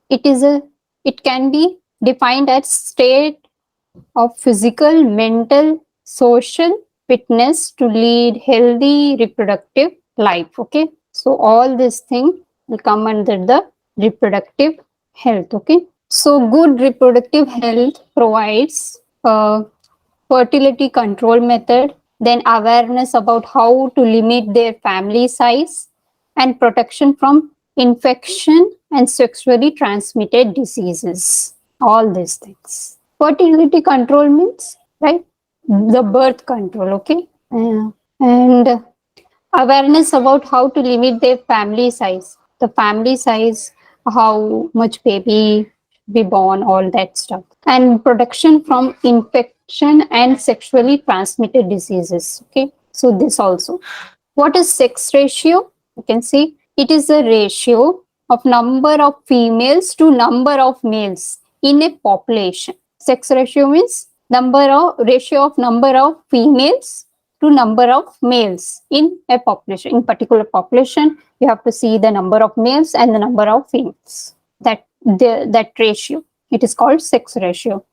it is a it can be defined as state of physical, mental, social fitness to lead healthy reproductive life. Okay, so all this thing will come under the reproductive health. Okay, so good reproductive health provides fertility control method, then awareness about how to limit their family size, and protection from infection and sexually transmitted diseases. All these things. Fertility control means, right, the birth control. Okay. And awareness about how to limit their family size, the family size, how much baby be born, all that stuff, and protection from infection and sexually transmitted diseases. Okay, so this also. What is sex ratio? You can see it is a ratio of number of females to number of males in a population. Sex ratio means ratio of number of females to number of males in a population. In particular population, you have to see the number of males and the number of females. That ratio, it is called sex ratio.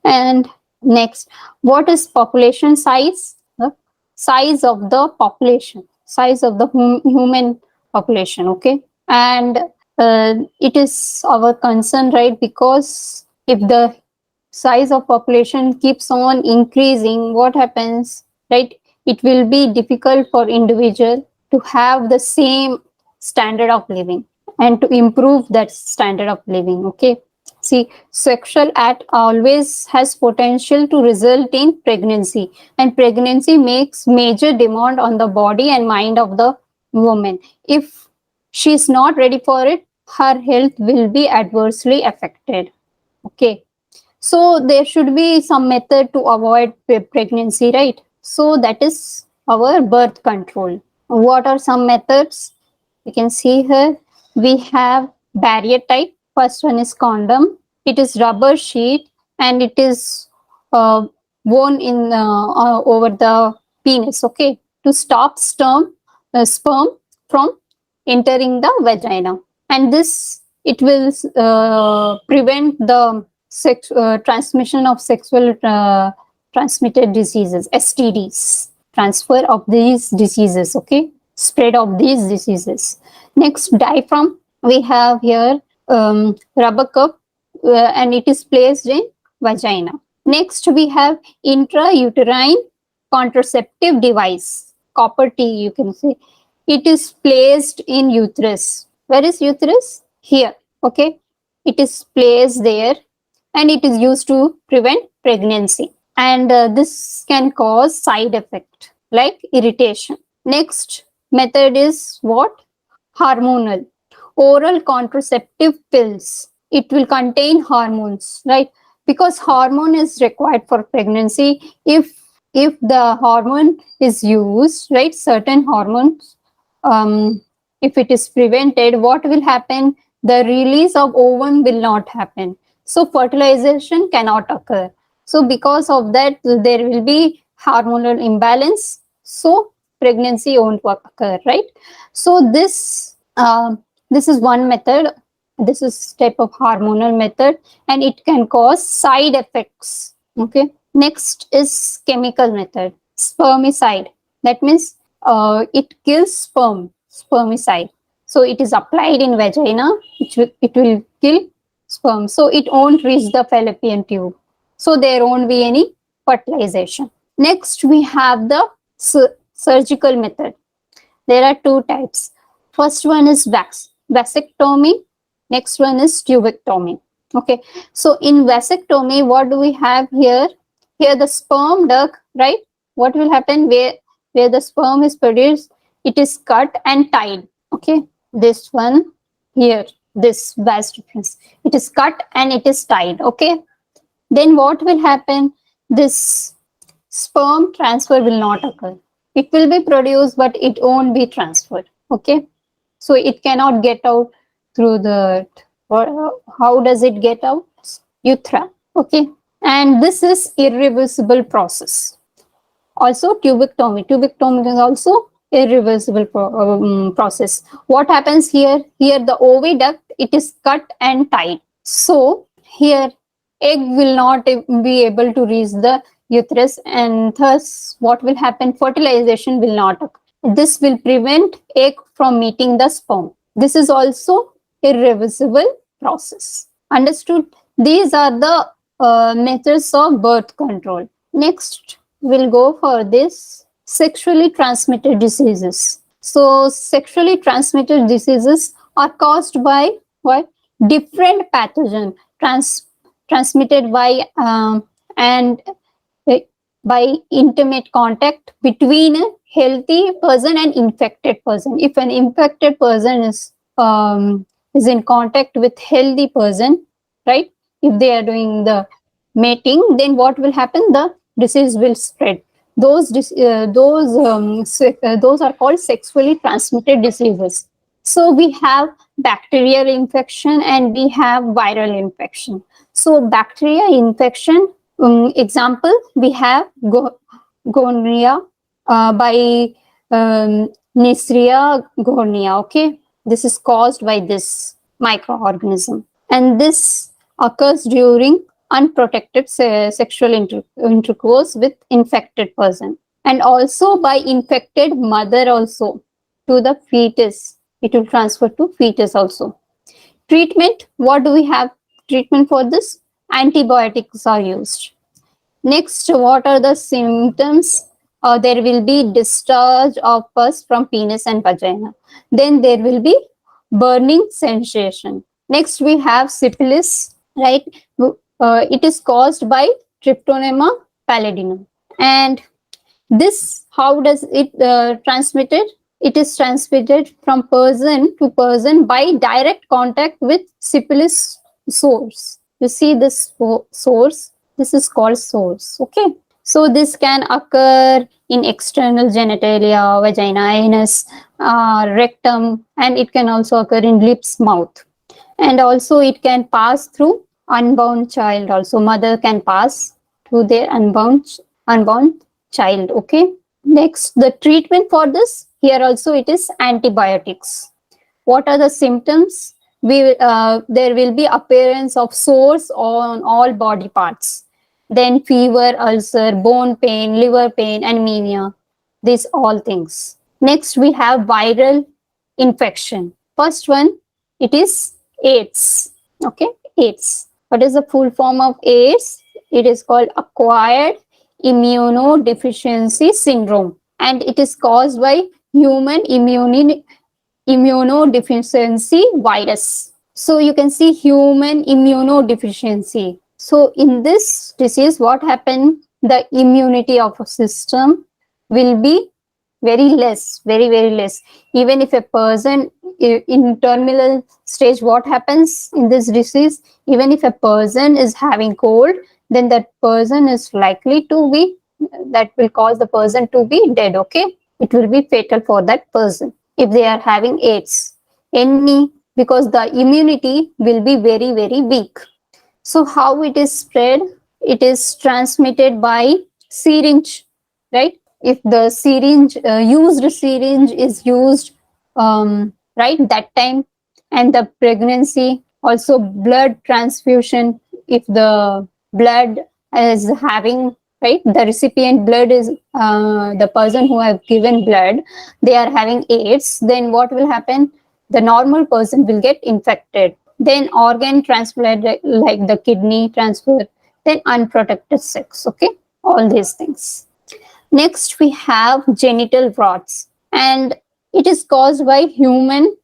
And next, what is population size? The size of the population, size of the human population. Okay, and it is our concern, right? Because if the size of population keeps on increasing, what happens, right? It will be difficult for individual to have the same standard of living and to improve that standard of living. Okay, see, sexual act always has potential to result in pregnancy, and pregnancy makes major demand on the body and mind of the woman. If she is not ready for it, her health will be adversely affected. Okay, so there should be some method to avoid pregnancy, right? So that is our birth control. What are some methods? You can see here we have barrier type. First one is condom. It is rubber sheet and it is uh, worn in over the penis. Okay, to stop sperm from entering the vagina, and this it will prevent the transmission of sexual transmitted diseases, STDs, transfer of these diseases. Okay, spread of these diseases. Next, diaphragm. We have here rubber cup, and it is placed in vagina. Next, we have intrauterine contraceptive device, copper T. You can say it is placed in uterus. Where is uterus? Here. Okay, it is placed there, and it is used to prevent pregnancy. And this can cause side effect like irritation. Next method is what? Hormonal. Oral contraceptive pills. It will contain hormones, right? Because hormone is required for pregnancy. If the hormone is used, right, certain hormones, if it is prevented, what will happen? The release of ovum will not happen. So fertilization cannot occur. So because of that, there will be hormonal imbalance. So pregnancy won't occur, right? So this is one method. This is type of hormonal method, and it can cause side effects. Okay. Next is chemical method, spermicide. That means it kills spermicide. So it is applied in vagina. It will kill sperm. So it won't reach the fallopian tube. So there won't be any fertilization. Next, we have the surgical method. There are two types. First one is vasectomy. Next one is tubectomy. Okay. So in vasectomy, what do we have here? Here the sperm duct, right? What will happen where the sperm is produced? It is cut and tied. Okay. This one here, this vas difference. It is cut and it is tied. Okay. Then what will happen? This sperm transfer will not occur. It will be produced, but it won't be transferred. Okay. So it cannot get out through the, how does it get out? Urethra. Okay. And this is irreversible process. Also tubectomy. Tubectomy is also irreversible process. What happens here? Here the oviduct, it is cut and tied. So here egg will not be able to reach the uterus, and thus what will happen? Fertilization will not occur. This will prevent egg from meeting the sperm. This is also irreversible process. Understood? These are the methods of birth control. Next, we'll go for this sexually transmitted diseases. So, sexually transmitted diseases are caused by what? Different pathogen transmitted by and by intimate contact between a healthy person and infected person. If an infected person is in contact with healthy person, right? If they are doing the mating, then what will happen? The disease will spread. Those are called sexually transmitted diseases. So we have bacterial infection and we have viral infection. So bacteria infection, example, we have gonorrhea by Neisseria gonorrhea. Okay, this is caused by this microorganism, and this occurs during unprotected sexual intercourse with infected person, and also by infected mother also to the fetus. It will transfer to fetus also. Treatment, what do we have? Treatment for this? Antibiotics are used. Next, what are the symptoms? There will be discharge of pus from penis and vagina. Then there will be burning sensation. Next, we have syphilis, right? It is caused by Tryptonema pallidinum. And this, how does it transmitted? It is transmitted from person to person by direct contact with syphilis source. You see this source? This is called source. Okay. So this can occur in external genitalia, vagina, anus, rectum, and it can also occur in lips, mouth. And also it can pass through unborn child also. Mother can pass through their unborn child. Okay. Next, the treatment for this, here also it is antibiotics. What are the symptoms? There will be appearance of sores on all body parts. Then fever, ulcer, bone pain, liver pain, anemia. These all things. Next, we have viral infection. First one, it is AIDS. Okay, AIDS. What is the full form of AIDS? It is called acquired immunodeficiency syndrome, and it is caused by human immunodeficiency virus. So you can see human immunodeficiency. So in this disease, what happened? The immunity of a system will be very less, very less. Even if a person in terminal stage, what happens in this disease? Even if a person is having cold, then that person is likely to be, that will cause the person to be dead. Okay, it will be fatal for that person if they are having AIDS. Because the immunity will be very weak. So how it is spread? It is transmitted by syringe, right? If the syringe, used syringe is used, right, that time, and the pregnancy, also blood transfusion, if the blood is having, right, the recipient blood is the person who have given blood, they are having AIDS, then what will happen? The normal person will get infected. Then organ transplant, like the kidney transfer, then unprotected sex. Okay, all these things. Next, we have genital warts, and it is caused by human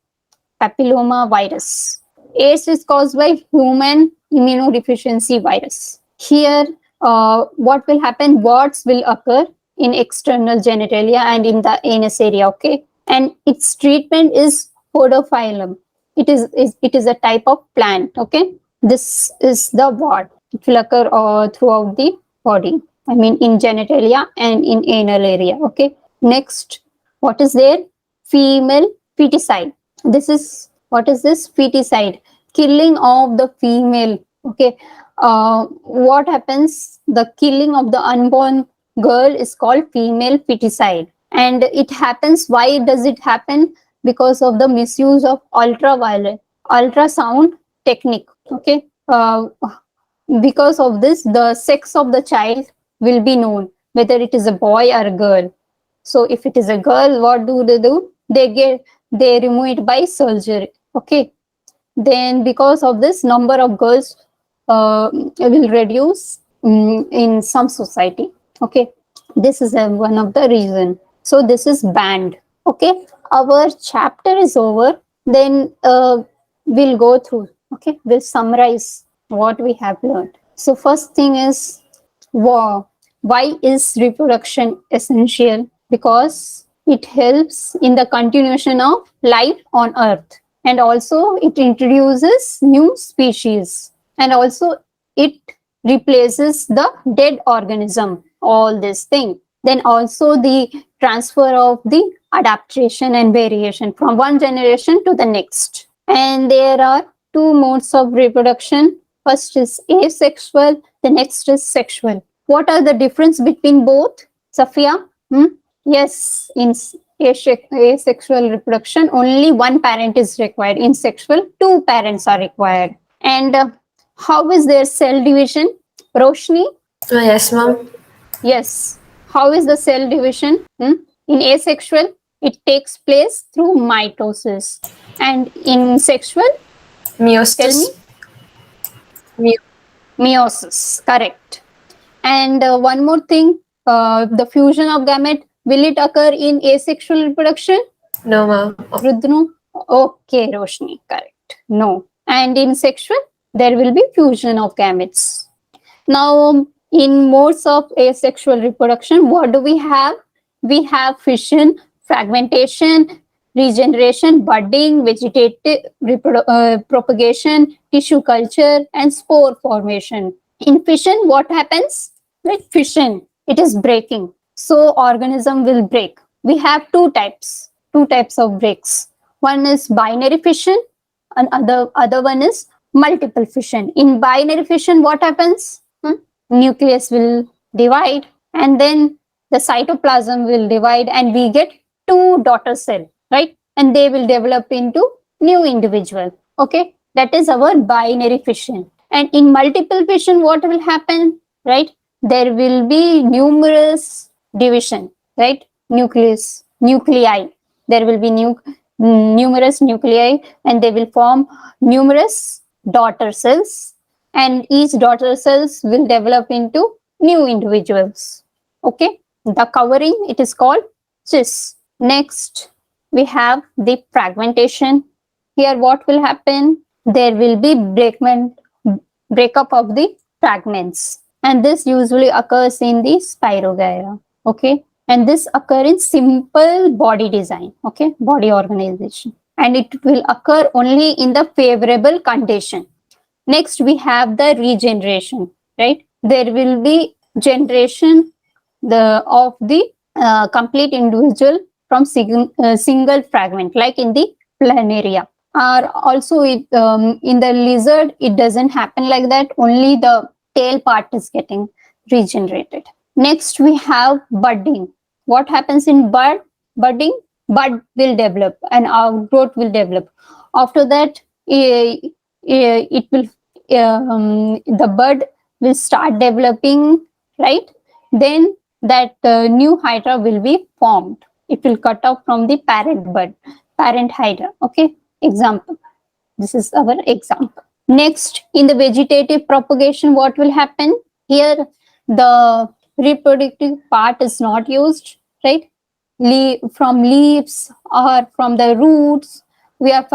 papilloma virus. AIDS is caused by human immunodeficiency virus. Here, what will happen? Warts will occur in external genitalia and in the anus area. Okay, and its treatment is podophyllum. It is a type of plant. Okay, this is the wart. It will occur throughout the body. I mean, in genitalia and in anal area. Okay. Next, what is there? Female feticide. This is, what is this? Feticide, killing of the female. Okay. What happens? The killing of the unborn girl is called female feticide. And it happens, why does it happen? Because of the misuse of ultraviolet ultrasound technique. Okay, because of this, the sex of the child will be known, whether it is a boy or a girl. So if it is a girl, what do? They remove it by surgery. Okay, then because of this, number of girls will reduce in some society. Okay, this is one of the reason. So this is banned. Okay, our chapter is over. Then we'll go through. Okay, we'll summarize what we have learned. So first thing is, why is reproduction essential? Because it helps in the continuation of life on earth, and also it introduces new species, and also it replaces the dead organism, all this thing. Then also the transfer of the adaptation and variation from one generation to the next. And there are two modes of reproduction. First is asexual, the next is sexual. What are the difference between both, Safia? Yes, in asexual reproduction, only one parent is required. In sexual, two parents are required. And how is their cell division? Roshni? Yes, ma'am. Yes. How is the cell division? In asexual, it takes place through mitosis. And in sexual, tell me? Meiosis. Meiosis. Correct. And one more thing, the fusion of gamete, will it occur in asexual reproduction? No, ma'am. Rudnu? Okay, Roshni, correct. No. And in sexual, there will be fusion of gametes. Now, in modes of asexual reproduction, what do we have? We have fission, fragmentation, regeneration, budding, vegetative propagation, tissue culture, and spore formation. In fission, what happens? With fission, it is breaking. So organism will break. We have two types of breaks. One is binary fission, and other one is multiple fission. In binary fission, what happens? Nucleus will divide, and then the cytoplasm will divide, and we get two daughter cell, right? And they will develop into new individual. Okay, that is our binary fission. And in multiple fission, what will happen? Right, there will be numerous division, right? Nuclei. There will be numerous nuclei, and they will form numerous daughter cells, and each daughter cells will develop into new individuals. Okay, the covering, it is called cyst. Next, we have the fragmentation. Here, what will happen? There will be breakup of the fragments, and this usually occurs in the spirogyra. Okay, and this occur in simple body design. Okay, body organization, and it will occur only in the favorable condition. Next, we have the regeneration, right? There will be generation of the complete individual from single fragment, like in the planaria. Or also, in the lizard, it doesn't happen like that. Only the tail part is getting regenerated. Next, we have budding. What happens in budding? Bud will develop and outgrowth will develop. After that, it will the bud will start developing, right? Then that new hydra will be formed. It will cut off from the parent hydra. Okay, example. This is our example. Next, in the vegetative propagation, what will happen? Here, the reproductive part is not used, right? From leaves or from the roots, we are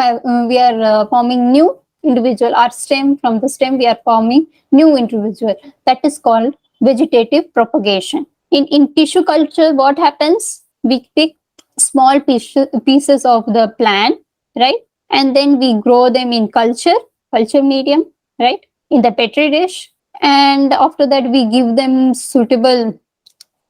forming new individual. Our stem, from the stem, we are forming new individual. That is called vegetative propagation. In tissue culture, what happens? We pick small pieces of the plant, right? And then we grow them in culture medium, right? In the petri dish. And after that, we give them suitable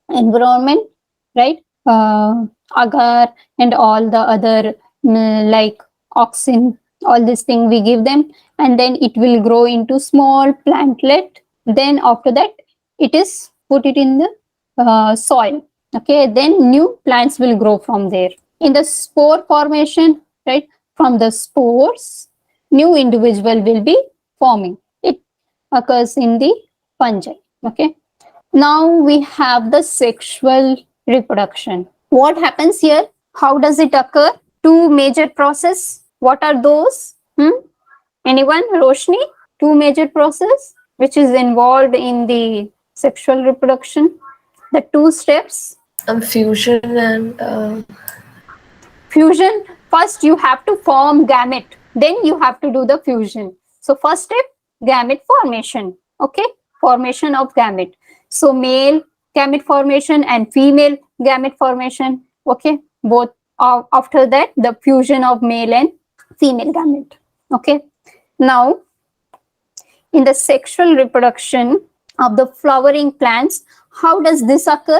environment, right? Agar and all the other like oxen, all this thing we give them, and then it will grow into small plantlet. Then after that, it is put it in the soil. Okay, then new plants will grow from there. In the spore formation, right, from the spores, new individual will be forming. It occurs in the fungi. Okay, now we have the sexual reproduction. What happens here? How does it occur? Two major process. What are those? Anyone? Roshni? Two major process which is involved in the sexual reproduction. The two steps. Fusion and Fusion. First you have to form gamete. Then you have to do the fusion. So first step, gamete formation. Okay, formation of gamete. So male gamete formation and female gamete formation. Okay, both. After that, the fusion of male and female gamete. Okay. Now, in the sexual reproduction of the flowering plants, how does this occur?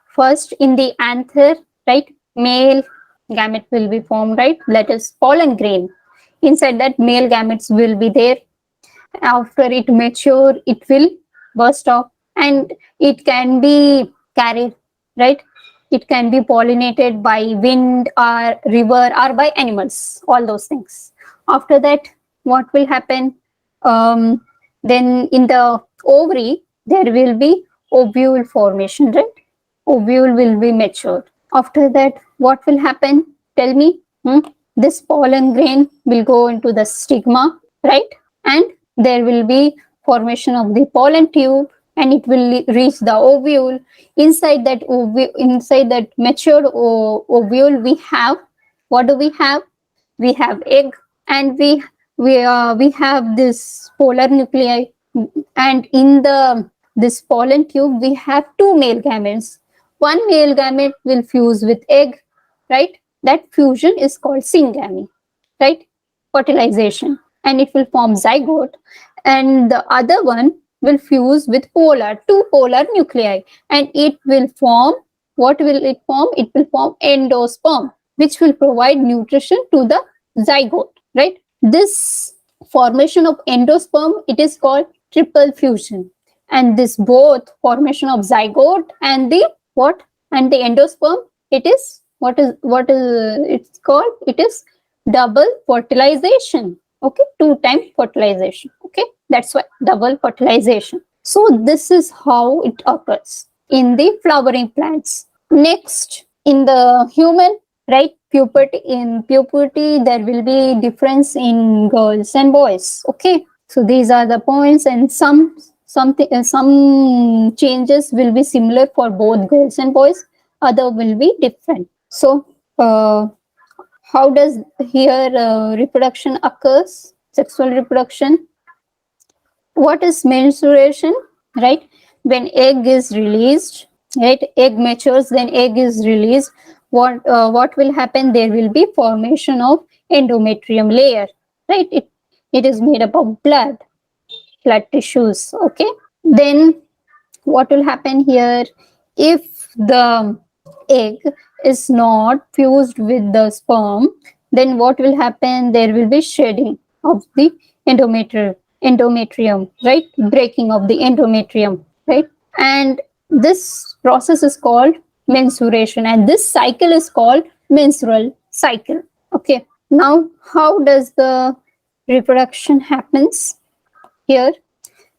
First, in the anther, right, male gamete will be formed, right? That is pollen grain. Inside that, male gametes will be there. After it mature, it will burst off and it can be carried, right? It can be pollinated by wind or river or by animals, all those things. After that, what will happen? Then in the ovary, there will be ovule formation, right? Ovule will be matured. After that, what will happen? Tell me. This pollen grain will go into the stigma, right? And there will be formation of the pollen tube and it will reach the ovule. Inside that matured ovule, we have, what do we have? We have egg and we have this polar nuclei, and in the this pollen tube we have two male gametes. One male gamete will fuse with egg, right? That fusion is called syngamy, right? Fertilization, and it will form zygote, and the other one will fuse with two polar nuclei, and it will form, what will it form? It will form endosperm, which will provide nutrition to the zygote, right? This formation of endosperm, it is called triple fusion, and this both formation of zygote and the what and the endosperm, it is what is it's called? It is double fertilization. Okay, two-time fertilization. Okay, that's why double fertilization. So this is how it occurs in the flowering plants. Next, in the human, right, puberty. In puberty, there will be difference in girls and boys. Okay, so these are the points, and some changes will be similar for both girls and boys. Other will be different. So, how does here reproduction occurs? Sexual reproduction. What is menstruation? Right, when egg is released, right, egg matures, then egg is released. What will happen? There will be formation of endometrium layer, right? It is made up of blood tissues. Okay, then what will happen here? If the egg is not fused with the sperm, then what will happen? There will be shedding of the endometrium, right? Breaking of the endometrium, right? And this process is called menstruation, and this cycle is called menstrual cycle. Okay, now how does the reproduction happens? Here,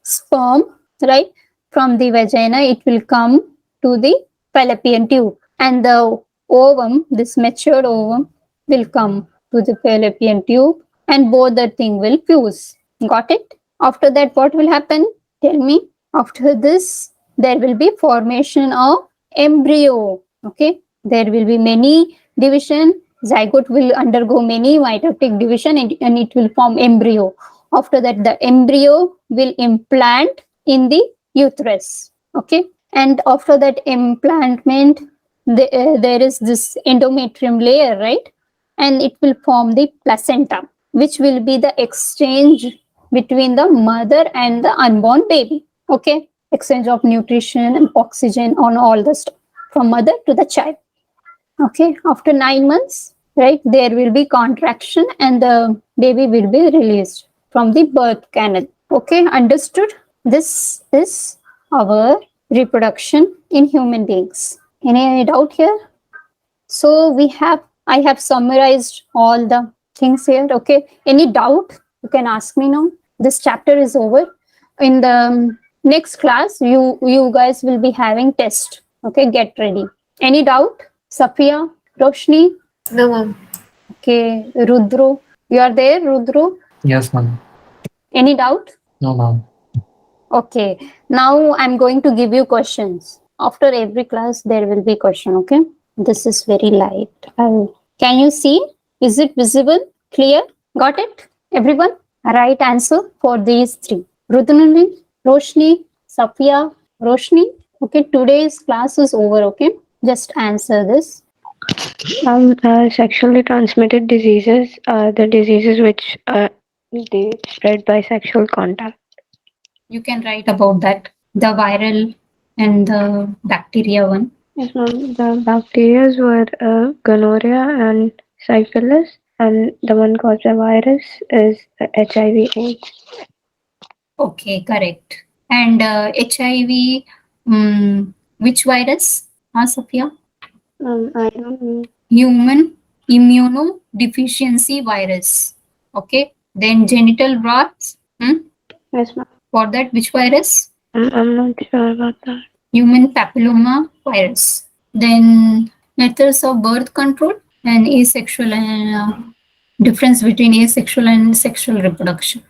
sperm, right, from the vagina, it will come to the fallopian tube, and the ovum, this matured ovum, will come to the fallopian tube, and both the thing will fuse. Got it? After that, what will happen? Tell me. After this, there will be formation of embryo. Okay, there will be many division. Zygote will undergo many mitotic division, and it will form embryo. After that, the embryo will implant in the uterus. Okay, and after that implantment, there is this endometrium layer, right? And it will form the placenta, which will be the exchange between the mother and the unborn baby. Okay, exchange of nutrition and oxygen on all the stuff from mother to the child. Okay, after 9 months, right, there will be contraction and the baby will be released from the birth canal. Okay, understood? This is our reproduction in human beings. Any doubt here? So I have summarized all the things here. Okay. Any doubt? You can ask me now. This chapter is over. In the next class, you guys will be having test. Okay. Get ready. Any doubt? Safiya, Roshni? No, ma'am. Okay. Rudro. You are there, Rudro? Yes, ma'am. Any doubt? No, ma'am. Okay. Now I'm going to give you questions. After every class, there will be question. Okay. This is very light. Can you see? Is it visible? Clear? Got it? Everyone? Right answer for these three. Rudnuni, Roshni, Safiya, Roshni. Okay. Today's class is over. Okay. Just answer this. Sexually transmitted diseases are the diseases which they spread by sexual contact. You can write about that. The viral and the bacteria one. Yes, ma'am. The bacteria were gonorrhea and syphilis, and the one caused by virus is HIV/AIDS. Okay, correct. And HIV, which virus? Safiya? I don't know. Human immunodeficiency virus. Okay. Then genital warts. Yes, ma'am. For that, which virus? I'm not sure about that. Human papilloma virus. Then methods of birth control and asexual and difference between asexual and sexual reproduction.